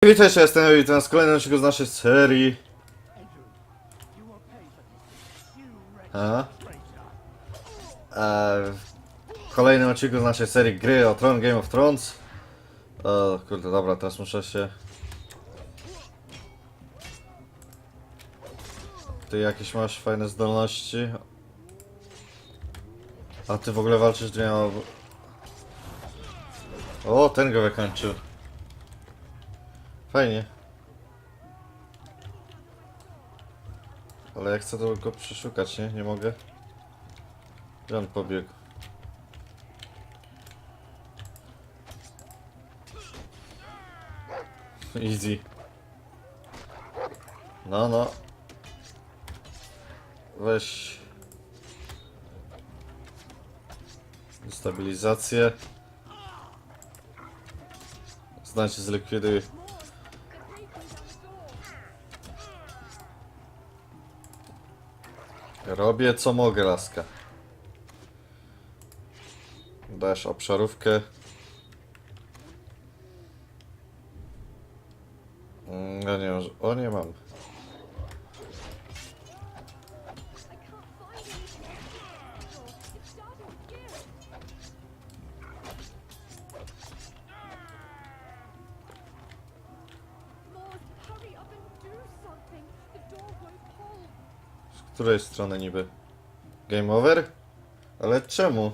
Witajcie, jestem witam z kolejnym odcinku z naszej serii. W kolejnym odcinku z naszej serii gry o Tron, Game of Thrones. O kurde, dobra, teraz muszę się... Ty jakieś masz fajne zdolności? A ty w ogóle walczysz dwiema... O, ten go wykończył. Fajnie. Ale jak chcę to go przeszukać, nie? Nie mogę. Gdzie on pobiegł? Easy. No. Weź. Stabilizację. Znajdź, zlikwiduj. Robię co mogę, laska. Dajesz obszarówkę. Ja nie mam. O, nie mam. Z której strony niby? Game over? Ale czemu?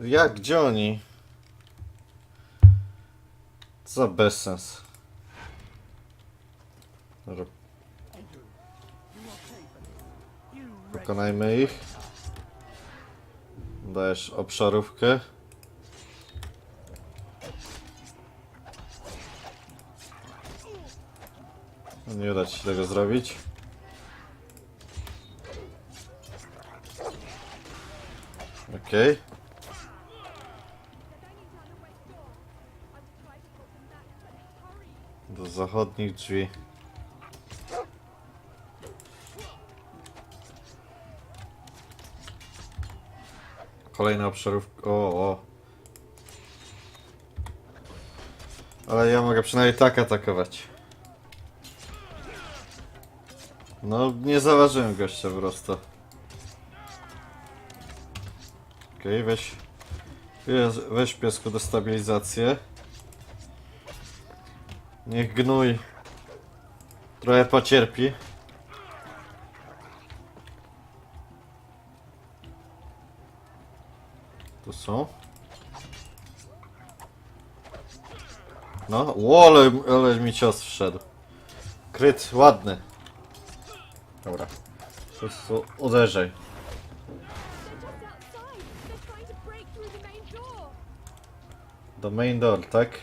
Jak? Gdzie oni? Co za bezsens. Dobra. Pokonajmy ich. Dajesz obszarówkę. Nie uda ci się tego zrobić. Okej. Do zachodnich drzwi. Kolejna obszarówka. O. Ale ja mogę przynajmniej tak atakować. No, nie zauważyłem gościa po prostu. Okej, weź piesku destabilizację. Niech gnój trochę pocierpi. Tu są. No, ale mi cios wszedł. Kryt ładny. Dobra. Po prostu uderzaj. Do main door, tak?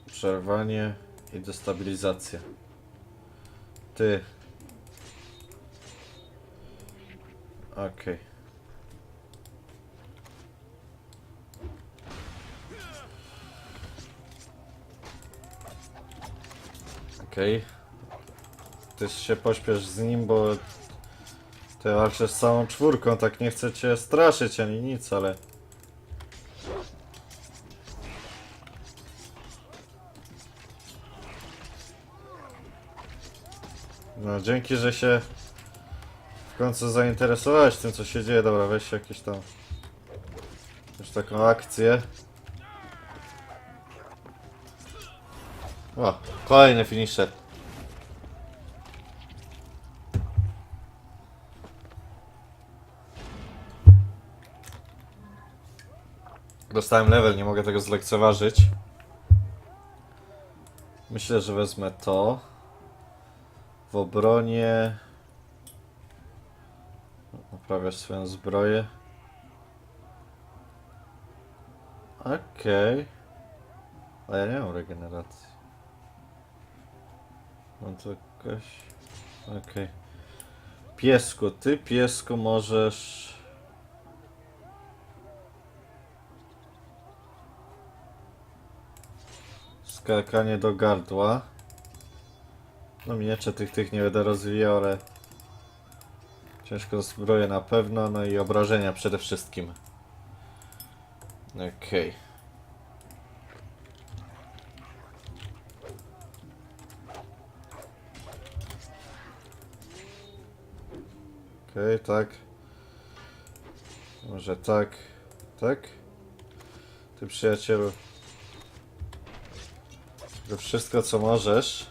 Przerwanie i destabilizacja. Ty. Okej. Okej. Ty się pośpiesz z nim, bo ty walczysz z całą czwórką, tak nie chcę cię straszyć ani nic, ale... No, dzięki, że się w końcu zainteresowałeś tym, co się dzieje. Dobra, weź jakieś tam... już taką akcję. O, kolejny finisher. Dostałem level, nie mogę tego zlekceważyć. Myślę, że wezmę to. W obronie... Naprawiasz swoją zbroję. Okej. Ale ja nie mam regeneracji. Mam to jakoś... Okej. Piesku, ty piesku możesz... Skakanie do gardła. No miecze tych nie będę rozwijał, ale ciężko zbroję na pewno, no i obrażenia przede wszystkim. Okej. Okej, tak. Może tak. Tak? Ty przyjacielu. To wszystko co możesz.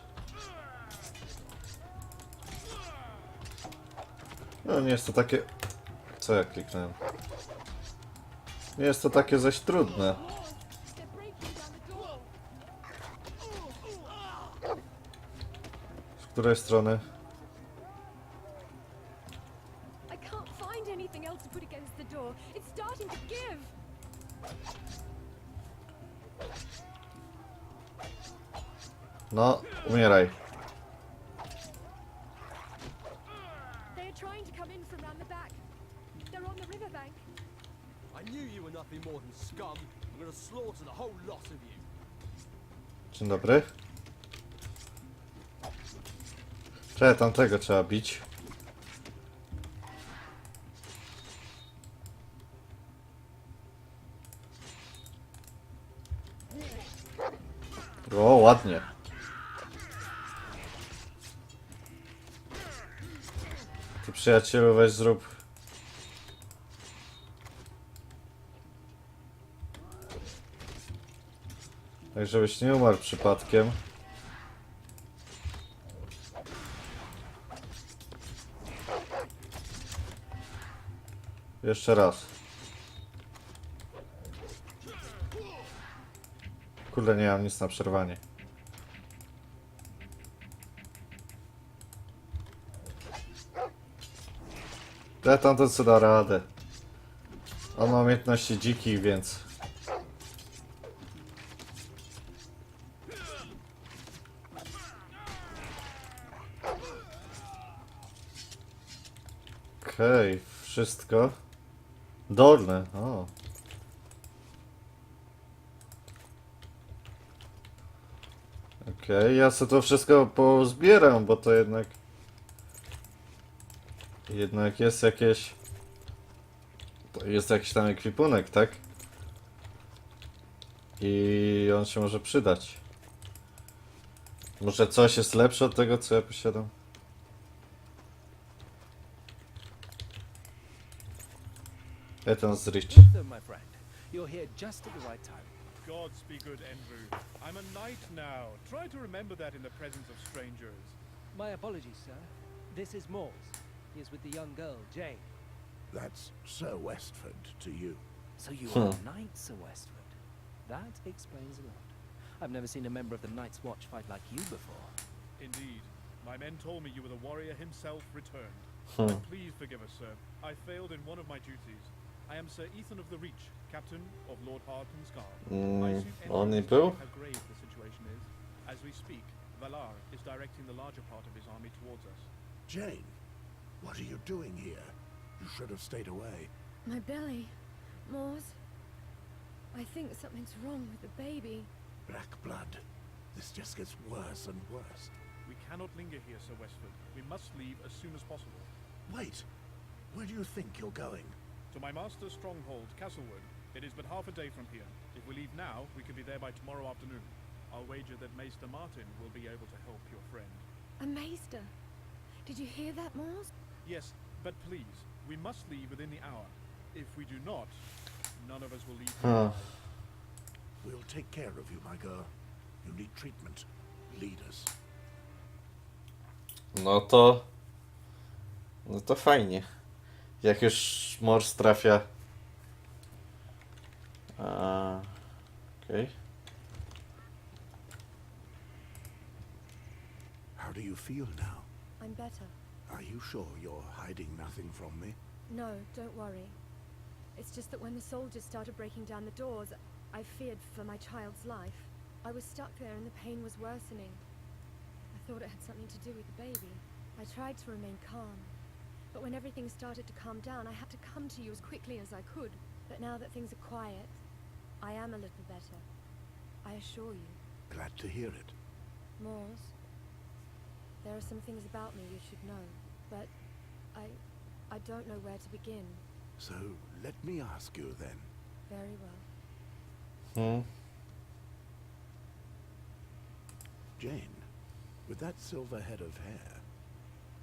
No nie jest to takie... Co ja kliknąłem? Nie jest to takie zaś trudne. Z której strony? No, umieraj. Dzień dobry. Czekaj, tamtego trzeba bić. O, ładnie. Ty przyjacielu, weź zrób. Tak, żebyś nie umarł przypadkiem. Jeszcze raz. Kurde, nie mam nic na przerwanie. Ja tamten co da radę. On ma umiejętności dzikich, więc... Okej, wszystko. Dolne, o. Okej, ja sobie to wszystko pozbieram, bo to jednak... Jednak jest jakieś... To jest jakiś tam ekwipunek, tak? I on się może przydać. Może coś jest lepsze od tego, co ja posiadam? Rich. My friend, you're here just at the right time. Gods be good, Envu. I'm a knight now. Try to remember that in the presence of strangers. My apologies, sir. This is Moores. He is with the young girl, Jane. That's Sir Westford to you. So you are a knight, Sir Westford. That explains a lot. I've never seen a member of the Night's Watch fight like you before. Indeed. My men told me you were the warrior himself returned. But please forgive us, sir. I failed in one of my duties. I am Sir Ethan of the Reach, captain of Lord Harton's guard. I assume On nie anyone był? knows how grave the situation is. As we speak, Valar is directing the larger part of his army towards us. Jane, what are you doing here? You should have stayed away. My belly. Moores. I think something's wrong with the baby. Black blood. This just gets worse and worse. We cannot linger here, Sir Westford. We must leave as soon as possible. Wait. Where do you think you're going? To my master's stronghold, Castlewood. It is but half a day from here. If we leave now, we could be there by tomorrow afternoon. I'll wager that Maester Martin will be able to help your friend. A maester. Did you hear that, Moores? Yes, but please, we must leave within the hour. If we do not, none of us will leave here. A, We'll take care of you, my girl. You need treatment. Lead us. no to... No to fajnie. Jak już Mors trafia... Okej. How do you feel now? I'm better. Are you sure you're hiding nothing from me? No, don't worry. It's just that when the soldiers started breaking down the doors, I feared for my child's life. I was stuck there and the pain was worsening. I thought it had something to do with the baby. I tried to remain calm. But when everything started to calm down, I had to come to you as quickly as I could. But now that things are quiet, I am a little better. I assure you. Glad to hear it. Moores, There are some things about me you should know, but I don't know where to begin. So, let me ask you then. Very well. Hmm. Jane, with that silver head of hair,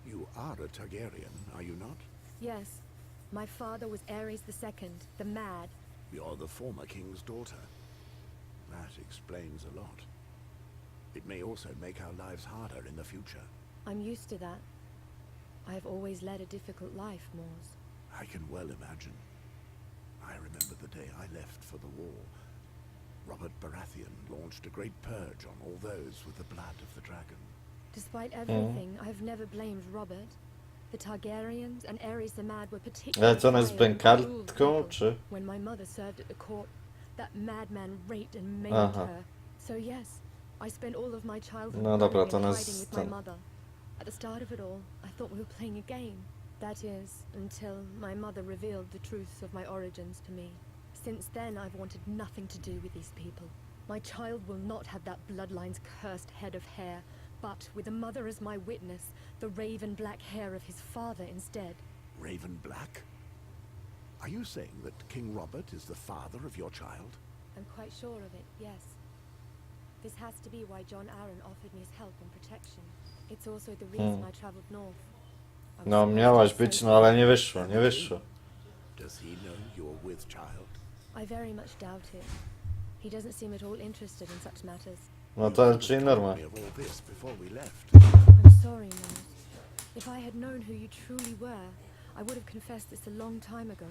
you are a Targaryen, are you not? Yes, my father was Ares II, the Mad. You're the former king's daughter. That explains a lot. It may also make our lives harder in the future. I'm used to that. I've always led a difficult life, Mors. I can well imagine. I remember the day I left for the war. Robert Baratheon launched a great purge on all those with the blood of the dragon. Despite everything, I've never blamed Robert. The Targaryens and Ares the Mad were particularly Ale co, ona jest vile and cruel bękartką, people. czy? When my mother served at the court, that madman raped and maimed Aha. her. So yes, I spent all of my childhood No dobra, running to and ona hiding jest with my ten. mother. At the start of it all, I thought we were playing a game. That is, until my mother revealed the truths of my origins to me. Since then, I've wanted nothing to do with these people. My child will not have that bloodline's cursed head of hair, but with a mother as my witness, the raven black hair of his father instead. Raven Black? Are you saying that King Robert is the father of your child? I'm quite sure of it, yes. This has to be why John Aaron offered me his help and protection. It's also the reason I traveled north. I was No, supposed miałaś to być, save no ale him. nie wyszło, nie wyszło. Does he know you're with child? I very much doubt it. He doesn't seem at all interested in such matters. No to czyli Told norma. me of all this before we left. I'm sorry, Mose. If I had known who you truly were, I would have confessed this a long time ago.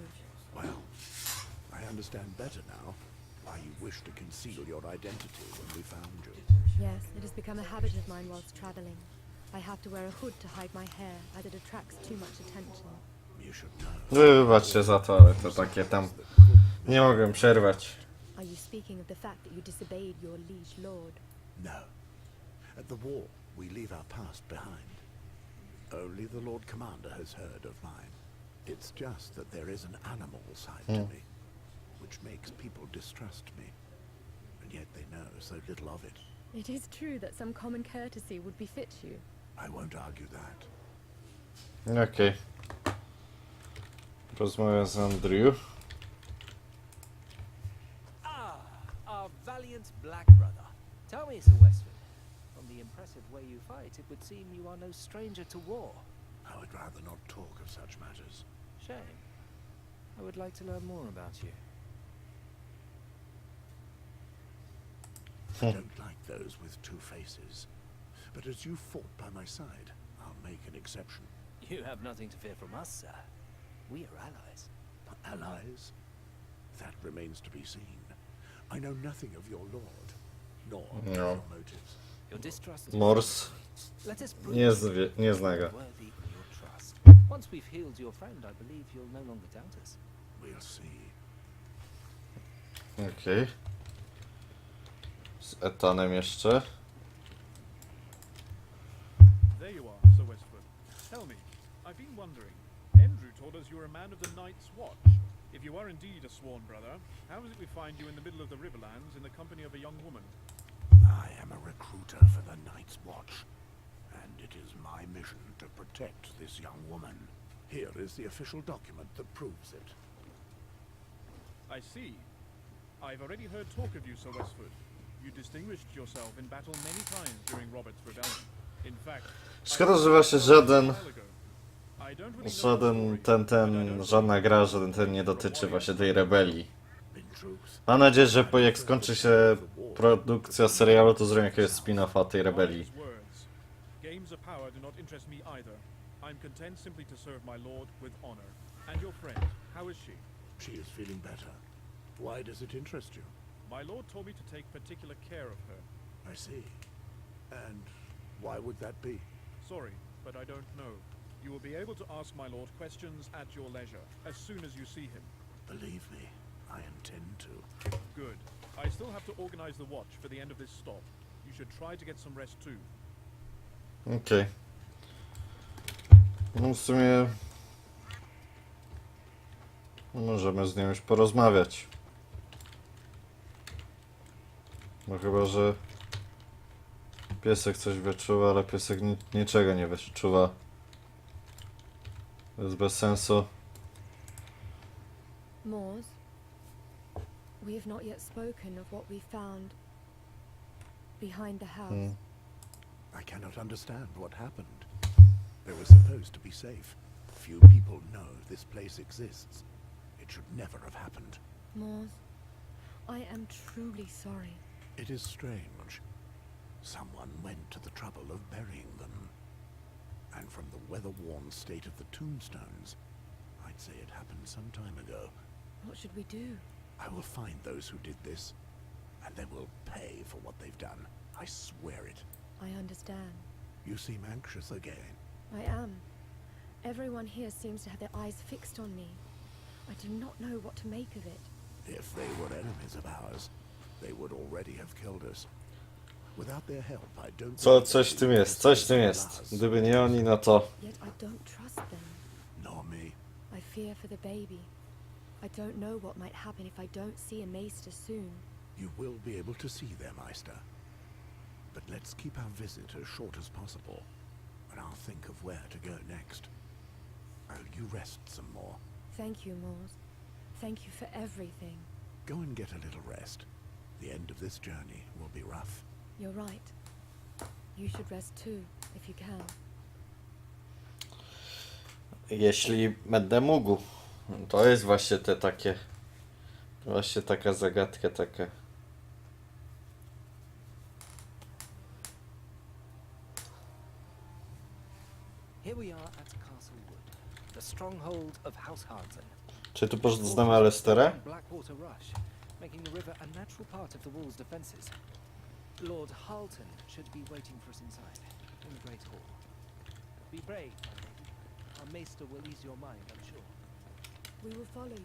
Well, I understand better now why you wished to conceal your identity when we found you. Yes, it has become a habit of mine whilst traveling. I have to wear a hood to hide my hair, as it attracts too much attention. You should know. Wybaczcie za to, ale to takie tam... Nie mogłem przerwać. Are you speaking of the fact that you disobeyed your liege lord? No. At the war, we leave our past behind. Only the Lord Commander has heard of mine. It's just that there is an animal side to me, which makes people distrust me. And yet they know so little of it. It is true that some common courtesy would befit you. I won't argue that. Okej. Rozmawiam z Andrew. Ah, our valiant black brother. Tell me, Sir Westford, from the impressive way you fight, it would seem you are no stranger to war. I would rather not talk of such matters. Shame. I would like to learn more about you. I don't like those with two faces. But as you fought by my side, I'll make an exception. You have nothing to fear from us, sir. We are allies. Allies? That remains to be seen. I know nothing of your lord, nor of No. your motives. Your distrust is Mors. Let us prove Nie zna go. worthy of your trust. Once we've healed your friend, I believe you'll no longer doubt us. We'll see. Okej. Z Etanem jeszcze. There you are, Sir Westford. Tell me, I've been wondering. Andrew told us you were a man of the Night's Watch. If you are indeed a sworn brother, how is it we find you in the middle of the Riverlands in the company of a young woman? I am a recruiter for the Night's Watch, and it is my mission to protect this young woman. Here is the official document that proves it. I see. I've already heard talk of you, Sir Westford. You distinguished yourself in battle many times during Robert's rebellion. In fact, Szkoda, że właśnie żaden... I don't really know Żaden the story, żadna gra, żaden ten nie dotyczy właśnie tej rebelii. In truth, Mam nadzieję, że jak skończy się produkcja serialu, to zrobią jakiegoś spin-offa tej rebelii. words. Games of power do not interest me either. I'm content simply to serve my lord with honor. And your friend, how is she? she is feeling better. Why does it interest you? My lord told me to take particular care of her. I see. And why would that be? Sorry, but I don't know. You will be able to ask my lord questions at your leisure, as soon as you see him. Believe me, I intend to. Good. I still have to organize the watch for the end of this stop. You should try to get some rest too. Okej. No w sumie... Możemy z nią już porozmawiać. No chyba, że... Piesek coś wyczuwa, ale piesek niczego nie wyczuwa. To jest bez sensu. Moors, we have not yet spoken of what we found behind the house. I cannot understand what happened. They were supposed to be safe. Few people know this place exists. It should never have happened. Moors, I am truly sorry. It is strange. Someone went to the trouble of burying them. And from the weather-worn state of the tombstones, I'd say it happened some time ago. What should we do? I will find those who did this, and they will pay for what they've done. I swear it. I understand. You seem anxious again. I am. Everyone here seems to have their eyes fixed on me. I do not know what to make of it. If they were enemies of ours, they would already have killed us. Without their help, I don't... Coś w tym jest, coś w tym jest. Gdyby nie oni, no to... Yet I don't trust them. Nor me. I fear for the baby. I don't know what might happen if I don't see a maester soon. You will be able to see them, Meister. But let's keep our visit as short as possible, and I'll think of where to go next. You rest some more. Thank you, Moors. Thank you for everything. Go and get a little rest. The end of this journey will be rough. You're right. You should rest too, if you can. Jeśli będę mógł. To jest właśnie te takie... Właśnie taka zagadka, taka... Here we are at Castle Wood, the stronghold of House Harton. Czy tu poznamy Alestera? Blackwater Rush, making the river a natural part of the wall's defences. Lord Halton should be waiting for us inside, in the Great Hall. Be brave, my lady. Our maester will ease your mind, I'm sure. We will follow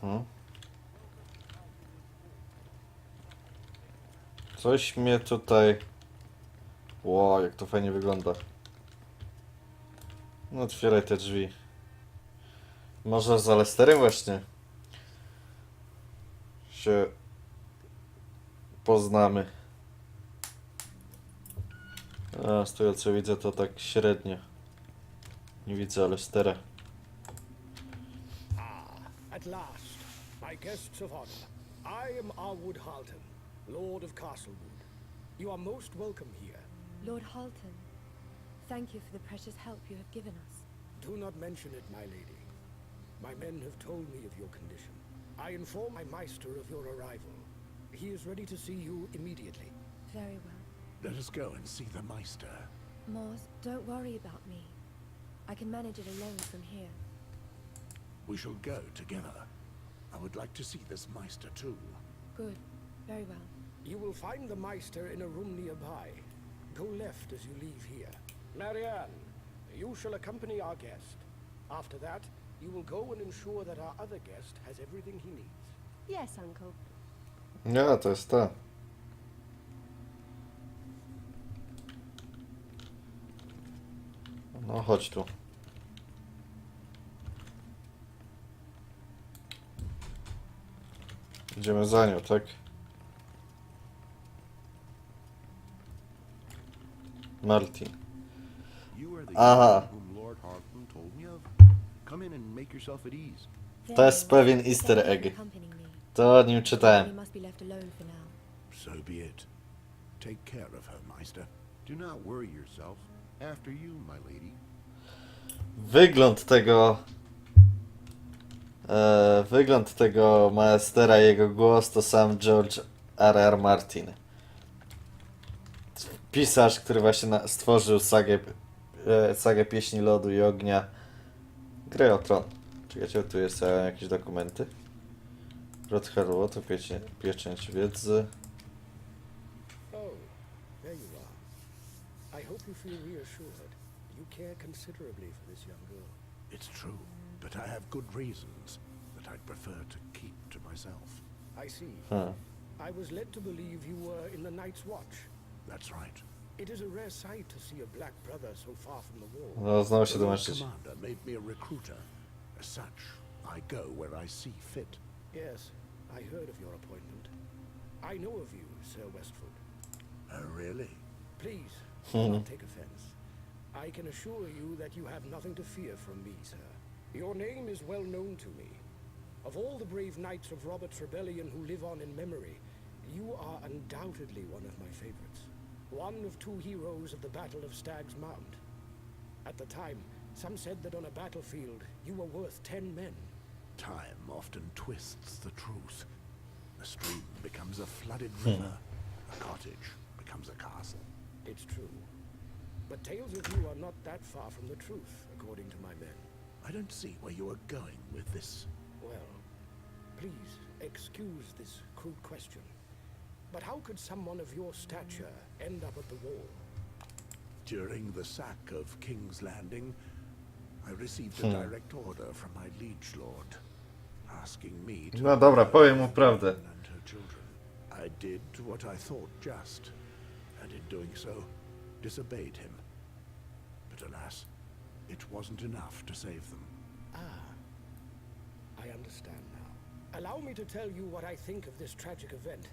you. Coś mnie tutaj... Wow, jak to fajnie wygląda. No otwieraj te drzwi. Może z Alesterem właśnie się poznamy. A, z tego co widzę to tak średnio. Nie widzę Alestera. At last, my guests of honor, I am Arwood Halton, Lord of Castlewood. You are most welcome here. Lord Halton, thank you for the precious help you have given us. Do not mention it, my lady. My men have told me of your condition. I inform my Meister of your arrival. He is ready to see you immediately. Very well. Let us go and see the Meister. Moors, don't worry about me. I can manage it alone from here. We shall go together. I would like to see this Meister too. Good. Very well. You will find the Meister in a room nearby. Go left as you leave here. Marianne, you shall accompany our guest. After that, you will go and ensure that our other guest has everything he needs. Yes, uncle. Ja, to jest ta. No chodź tu. Idziemy za nią, tak? Martin. You are the Aha. young whom Lord Hartman told me of. Come in and make yourself at ease. To jest pewien easter egg. To o nim czytałem. We must be left alone for now. So be it. Take care of her, Meister. Do not worry yourself. After you, my lady. Wygląd tego maestera, jego głos to sam George R.R. Martin. Pisarz, który właśnie stworzył sagę Pieśni Lodu i Ognia. Grę o Tron. Czekajcie, tu jest jakieś dokumenty. Rod Harlow, to pieczęć wiedzy. Oh, there you are. I hope you feel reassured. You care considerably for this young girl. It's true, but I have good reasons that I'd prefer to keep to myself. I see. Hmm. I was led to believe you were in the Night's Watch. That's right. It is a rare sight to see a black brother so far from the wall. No, znowu się The Lord tłumaczyć. Commander made me a recruiter. As such, I go where I see fit. Yes, I heard of your appointment. I know of you, Sir Westfoot. Oh, really? Please, do not take offense. I can assure you that you have nothing to fear from me, sir. Your name is well known to me. Of all the brave knights of Robert's rebellion who live on in memory, you are undoubtedly one of my favorites. One of 2 heroes of the Battle of Stag's Mount. At the time, some said that on a battlefield, you were worth 10 men. Time often twists the truth. A stream becomes a flooded river. A cottage becomes a castle. It's true. But tales of you are not that far from the truth, according to my men. I don't see where you are going with this. Well, please excuse this crude question. But how could someone of your stature end up at the wall? During the sack of King's Landing, I received a direct order from my liege lord, asking me to... No dobra, powiem mu prawdę. ...and her children. I did what I thought just, and in doing so, disobeyed him. But alas, it wasn't enough to save them. I understand now. Allow me to tell you what I think of this tragic event.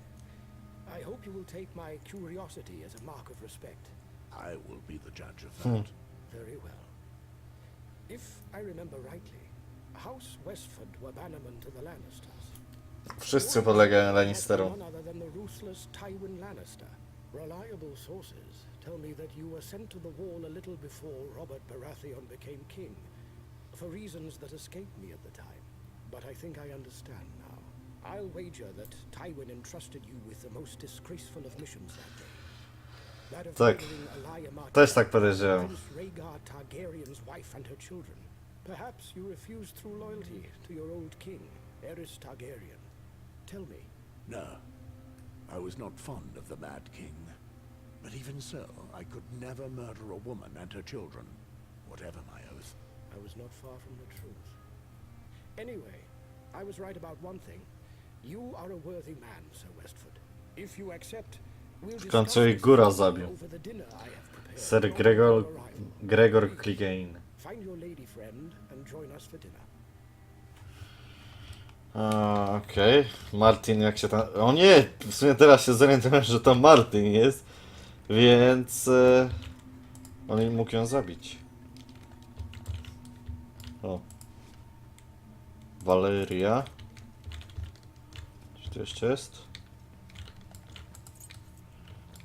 I hope you will take my curiosity as a mark of respect. I will be the judge of that. Very well. If I remember rightly, House Westford were bannermen to the Lannisters. Wszyscy podlegają None Lannisterom. other than the ruthless Tywin Lannister. Reliable sources tell me that you were sent to the wall a little before Robert Baratheon became king, for reasons that escaped me at the time. But I think I understand now. I'll wager that Tywin entrusted you with the most disgraceful of missions that day. That of Tak. murdering Elia Martell, Też tak podejrzewam. Prince Rhaegar Targaryen's wife and her children. Perhaps you refused through loyalty to your old king, Aerys Targaryen. Tell me. No, I was not fond of the Mad King. But even so, I could never murder a woman and her children, whatever my oath. I was not far from the truth. Anyway, I was right about one thing. You are a worthy man, Sir Westford. If you accept, we'll W końcu ich góra zabił. over the dinner I have prepared. Sir on Gregor... your arrival. Gregor Clegane. Find your lady friend and join us for dinner. Okej. Martin, jak się tam... O nie! W sumie teraz się zorientowałem, że to Martin jest. Więc... on mógł ją zabić. O. Valeria. Czy to jeszcze jest?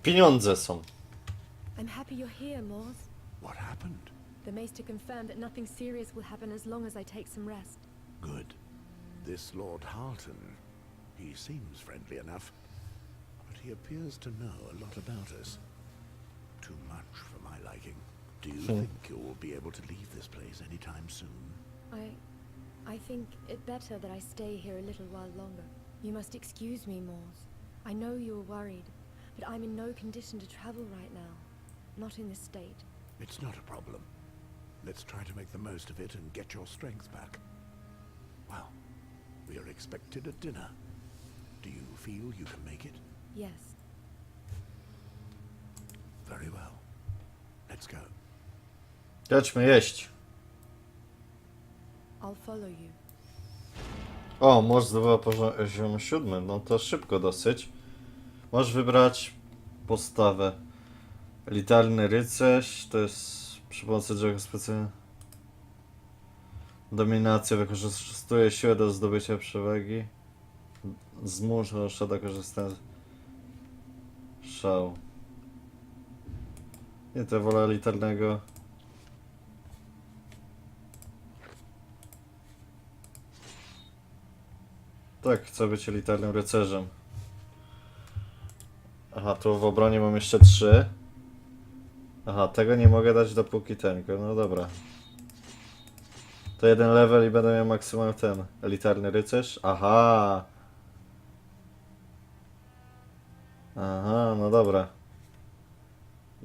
Pieniądze są. I'm happy you're here, Mors. What happened? The Maester confirmed that nothing serious will happen as long as I take some rest. Good. This Lord Halton, he seems friendly enough, but he appears to know a lot about us. Too much for my liking. Do you think you will be able to leave this place anytime soon? I think it better that I stay here a little while longer. You must excuse me, Mors. I know you're worried, but I'm in no condition to travel right now. Not in this state. It's not a problem. Let's try to make the most of it and get your strength back. Well, we are expected at dinner. Do you feel you can make it? Yes. Very well. Let's go. Chodźmy jeść. I'll follow you. O, możesz zdobyła poziom 7. No to szybko dosyć. Możesz wybrać postawę. Elitarny rycerz. To jest przy pomocy drzewa specjalnego. Dominacja wykorzystuje siłę do zdobycia przewagi. Zmusza do korzystania z szału. Nie, to wolę elitarnego. Tak, chcę być elitarnym rycerzem. Aha, tu w obronie mam jeszcze 3. Aha, tego nie mogę dać dopóki tenko. No dobra. To jeden level i będę miał maksymalnie ten elitarny rycerz. Aha. Aha, no dobra.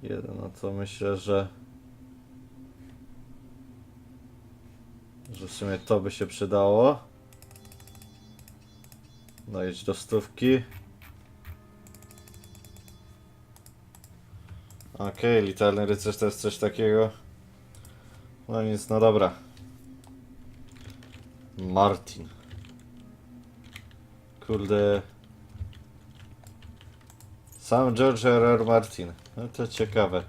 Jeden, no to myślę, że w sumie to by się przydało. No idź do 100. Okej, elitarny rycerz to jest coś takiego. No nic, no dobra. Martin. Kurde. Sam George R.R. Martin. No to ciekawe.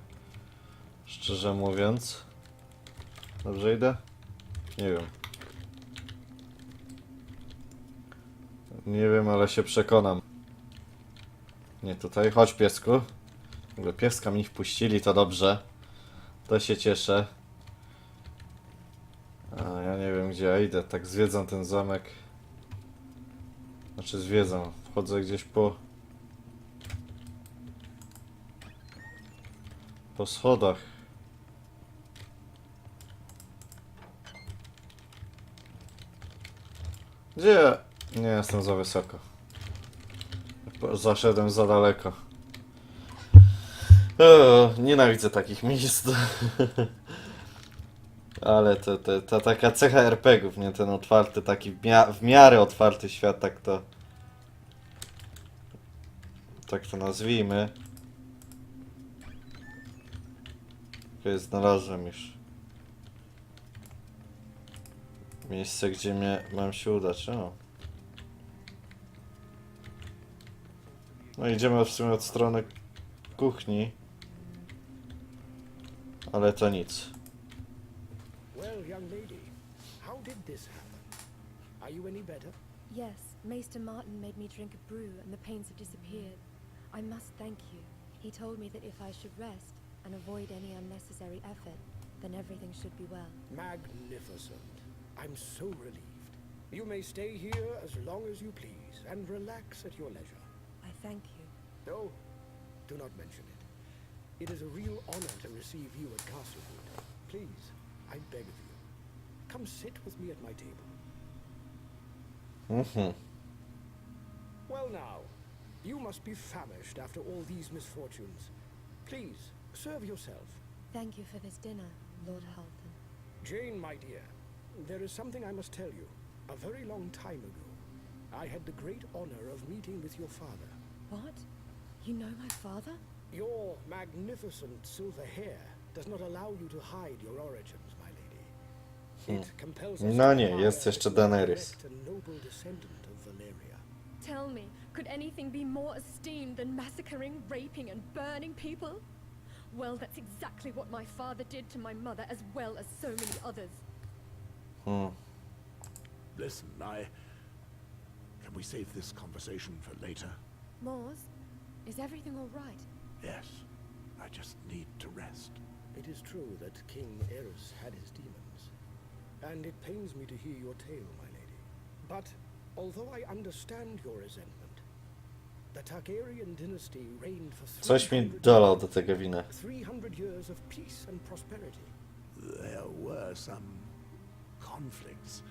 Szczerze mówiąc. Dobrze idę? Nie wiem. Nie wiem, ale się przekonam. Nie tutaj. Chodź, piesku. W ogóle pieska mi wpuścili, to dobrze. To się cieszę. A ja nie wiem, gdzie ja idę. Tak zwiedzam ten zamek. Znaczy zwiedzam. Wchodzę gdzieś po schodach. Gdzie ja? Nie jestem za wysoko. Zaszedłem za daleko. O, nienawidzę takich miejsc. Ale to taka cecha RPGów, nie? Ten otwarty, taki w miarę otwarty świat, tak to nazwijmy. Okay, znalazłem już miejsce, gdzie mam się udać. O. No idziemy w sumie od strony kuchni, ale to nic. Well, young lady, how did this happen? Are you any better? Yes, Maester Martin made me drink a brew and the pains have disappeared. I must thank you. He told me that if I should rest and avoid any unnecessary effort, then everything should be well. Magnificent. I'm so relieved. You may stay here as long as you please and relax at your leisure. I thank you. No, do not mention it. It is a real honor to receive you at Castlewood. Please, I beg of you, come sit with me at my table. Well now, you must be famished after all these misfortunes. Please, serve yourself. Thank you for this dinner, Lord Halton. Jane, my dear, there is something I must tell you. A very long time ago, I had the great honor of meeting with your father. What? You know my father? Your magnificent silver hair does not allow you to hide your origins, my lady. It compels us No to nie, admire jest jeszcze that you are Daenerys. direct and noble descendant of Valeria. Tell me, could anything be more esteemed than massacring, raping, and burning people? Well, that's exactly what my father did to my mother, as well as so many others. Listen, can we save this conversation for later? Mors, is everything all right? Yes. I just need to rest. It is true that King Eris had his demons, and it pains me to hear your tale, my lady. But although I understand your resentment, the Targaryen dynasty reigned for Coś mi 300 dolał do tego wina. 300 years of peace and prosperity. There were some conflicts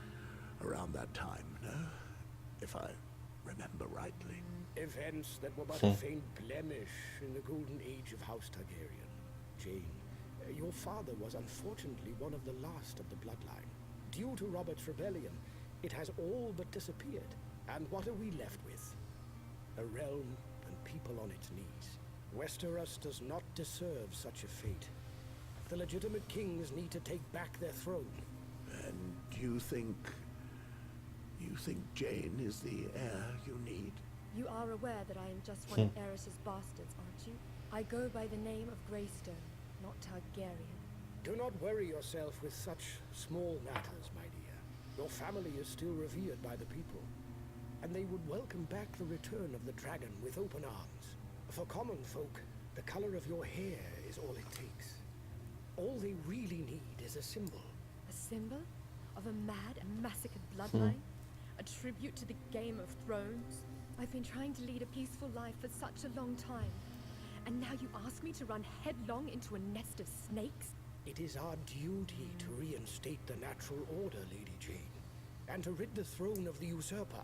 around that time, no? If I remember rightly. Events that were but a faint blemish in the golden age of House Targaryen. Jane, your father was unfortunately one of the last of the bloodline. Due to Robert's rebellion, it has all but disappeared. And what are we left with? A realm and people on its knees. Westeros does not deserve such a fate. The legitimate kings need to take back their throne. And you think Jane is the heir you need? You are aware that I am just one of Eris's bastards, aren't you? I go by the name of Greystone, not Targaryen. Do not worry yourself with such small matters, my dear. Your family is still revered by the people, and they would welcome back the return of the dragon with open arms. For common folk, the color of your hair is all it takes. All they really need is a symbol. A symbol of a mad and massacred bloodline? A tribute to the Game of Thrones? I've been trying to lead a peaceful life for such a long time, and now you ask me to run headlong into a nest of snakes? It is our duty to reinstate the natural order, Lady Jane, and to rid the throne of the usurper.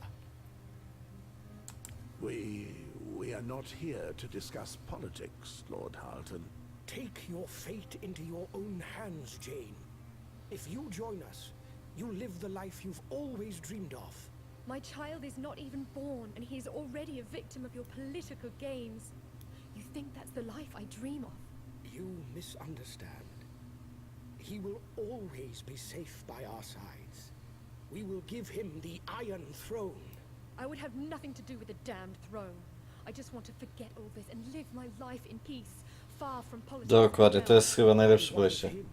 We are not here to discuss politics, Lord Halton. Take your fate into your own hands, Jane. If you join us, you'll live the life you've always dreamed of. My child is not even born, and he is already a victim of your political games. You think that's the life I dream of? You misunderstand. He will always be safe by our sides. We will give him the Iron Throne. I would have nothing to do with the damned throne. I I just want to forget all this and live my life in peace, far from politics. Dokładnie, to jest chyba najlepsze What of podejście. him?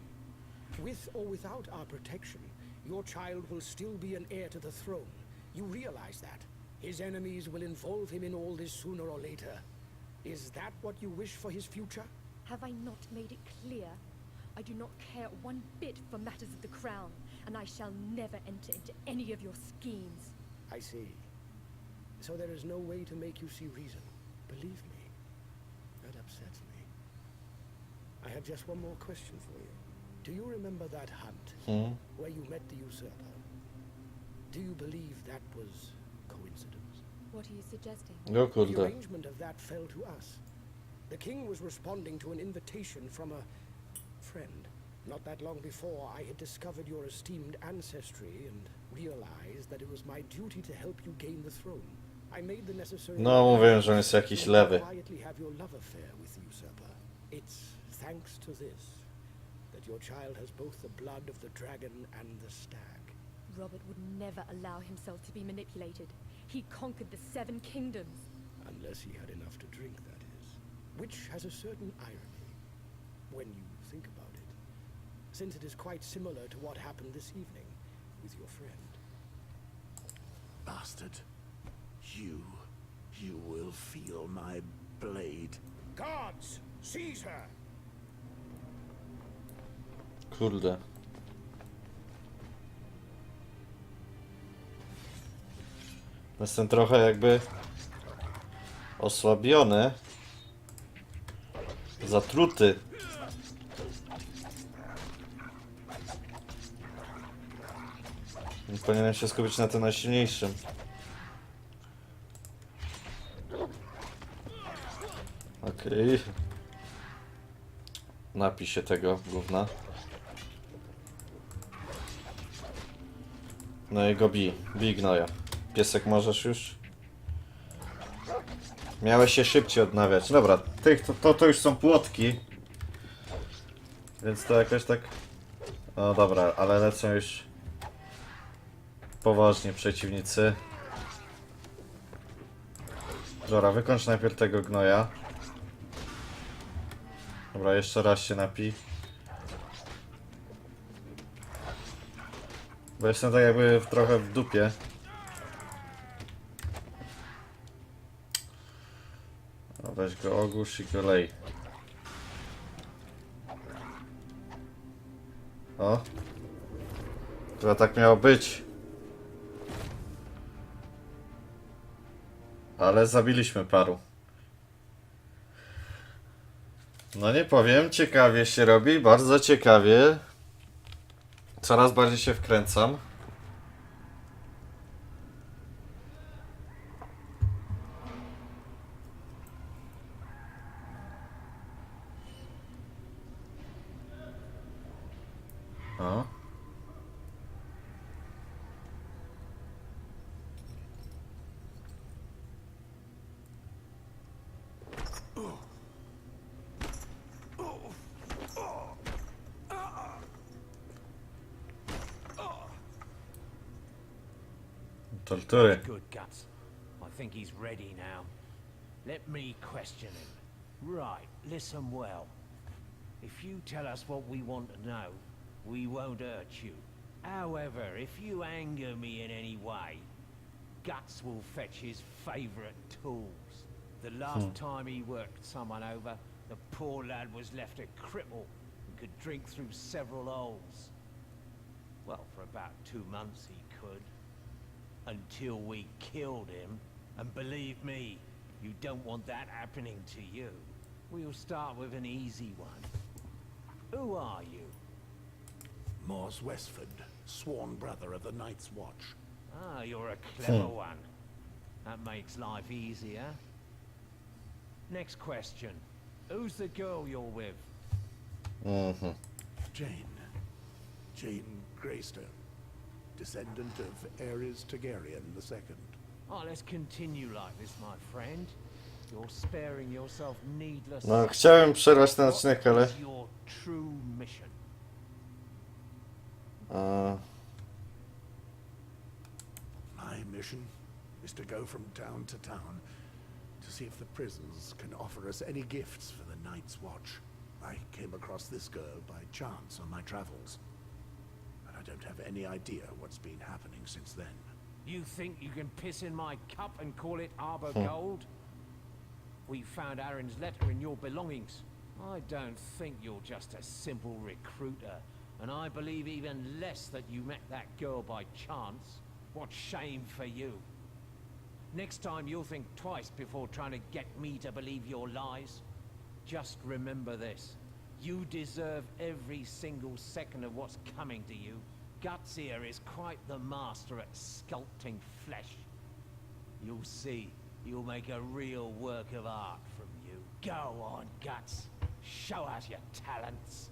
With or without our protection, your child will still be an heir to the throne. You realize that. His enemies will involve him in all this sooner or later. Is that what you wish for his future? Have I not made it clear? I do not care one bit for matters of the crown, and I shall never enter into any of your schemes. I see. So there is no way to make you see reason. Believe me, that upsets me. I have just one more question for you. Do you remember that hunt where you met the usurper? Do you believe that was coincidence? What are you suggesting? No The kurde. arrangement of that fell to us. The king was responding to an invitation from a friend. Not that long before, I had discovered your esteemed ancestry and realized that it was my duty to help you gain the throne. I made the necessary... No, mówiłem, że on jest jakiś lewy. ...quietly have your love affair with the usurper. It's thanks to this that your child has both the blood of the dragon and the stag. Robert would never allow himself to be manipulated. He conquered the 7 kingdoms. Unless he had enough to drink, that is. Which has a certain irony, when you think about it, since it is quite similar to what happened this evening with your friend. Bastard. You will feel my blade. Guards, seize her! Kurde. Jestem trochę jakby osłabiony, zatruty. Powinienem się skupić na tym najsilniejszym. Okej. Napij się tego gówna. No i go bij gnoja. Piesek możesz już? Miałeś się szybciej odnawiać. Dobra, to już są płotki. Więc to jakoś tak... No dobra, ale lecą już poważnie przeciwnicy. Dobra, wykończ najpierw tego gnoja. Dobra, jeszcze raz się napij. Bo jestem tak jakby trochę w dupie. No weź go ogłusz i go lej. O. Chyba tak miało być. Ale zabiliśmy paru. No nie powiem, ciekawie się robi, bardzo ciekawie. Coraz bardziej się wkręcam. O. Tortury. Good guts. I think he's ready now. Let me question him. Right, listen well. If you tell us what we want to know, we won't hurt you. However, if you anger me in any way, Guts will fetch his favorite tools. The last time he worked someone over, the poor lad was left a cripple and could drink through several holes. Well, for about 2 months he could. Until we killed him. And believe me, you don't want that happening to you. We'll start with an easy one. Who are you? Mors Westford, sworn brother of the Night's Watch. Ah, you're a clever one. That makes life easier. Next question. Who's the girl you're with? Jane Greystone, descendant of Ares Targaryen II. Oh, let's continue like this, my friend. You're sparing yourself needless... No, chciałem przerwać ten odcinek, ale... What is your true mission? My mission is to go from town to town, to see if the prisons can offer us any gifts for the Night's Watch. I came across this girl by chance on my travels, and I don't have any idea what's been happening since then. You think you can piss in my cup and call it Arbor Gold? We found Aaron's letter in your belongings. I don't think you're just a simple recruiter, and I believe even less that you met that girl by chance. What shame for you. Next time you'll think twice before trying to get me to believe your lies. Just remember this. You deserve every single second of what's coming to you. Guts here is quite the master at sculpting flesh. You'll see, you'll make a real work of art from you. Go on, Guts. Show us your talents.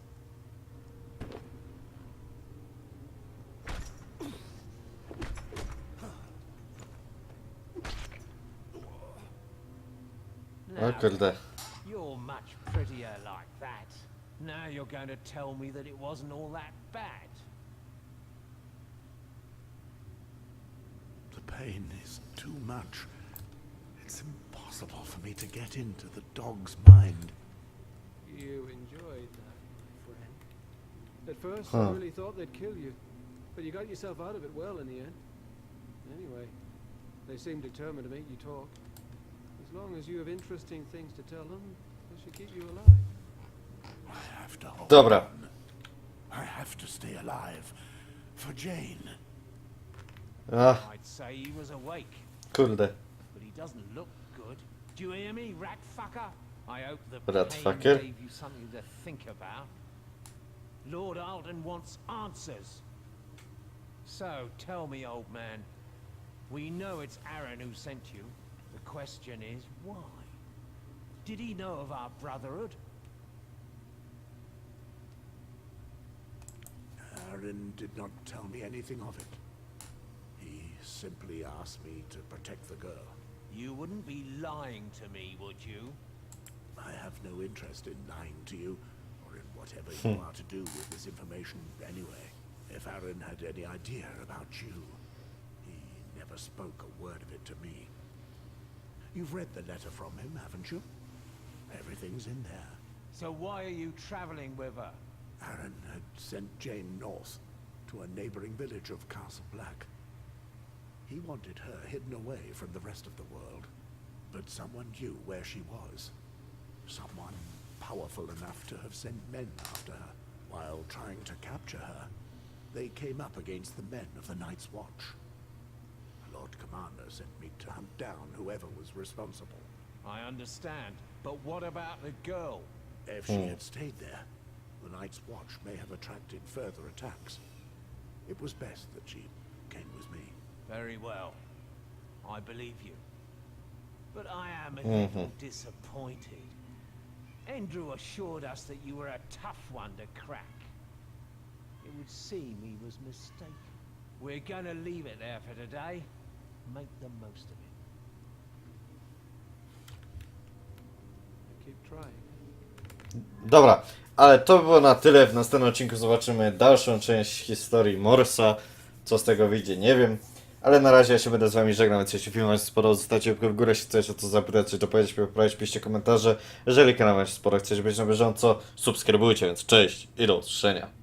O kurde. You're much prettier like that. Now you're going to tell me that it wasn't all that bad. The pain is too much. It's impossible for me to get into the dog's mind. You enjoyed that, my friend. At first, I really thought they'd kill you, but you got yourself out of it well in the end. Anyway, they seem determined to make you talk. As long as you have interesting things to tell them, they should keep you alive. I have to hold Dobra. on. I have to stay alive. For Jane. Ach, I'd say he was awake, kurde. but he doesn't look good. Do you hear me, rat fucker? I hope the Rat pain fucker? gave you something to think about. Lord Alden wants answers. So, tell me, old man. We know it's Aaron who sent you. The question is, why? Did he know of our brotherhood? Aaron did not tell me anything of it. He simply asked me to protect the girl. You wouldn't be lying to me, would you? I have no interest in lying to you, or in whatever you are to do with this information anyway. If Aaron had any idea about you, he never spoke a word of it to me. You've read the letter from him, haven't you? Everything's in there. So why are you traveling with her? Aaron had sent Jane north to a neighboring village of Castle Black. He wanted her hidden away from the rest of the world, but someone knew where she was. Someone powerful enough to have sent men after her. While trying to capture her, they came up against the men of the Night's Watch. The Lord Commander sent me to hunt down whoever was responsible. I understand, but what about the girl? If she had stayed there, the Night's Watch may have attracted further attacks. It was best that she came with me. Very well. I believe you. But I am a little disappointed. Andrew assured us that you were a tough one to crack. It would seem he was mistaken. We're gonna leave it there for today. Make the most of it. Keep trying. Dobra, ale to było na tyle. W następnym odcinku zobaczymy dalszą część historii Morsa. Co z tego wyjdzie, nie wiem. Ale na razie ja się będę z wami żegnał, więc jeśli film wam się spodobał, zostawcie łapkę w górę, jeśli chcecie o to zapytać, czy to powiedzieć, poprawić, piszcie komentarze. Jeżeli kanał wam się spodobał, chcecie być na bieżąco, subskrybujcie, więc cześć i do usłyszenia.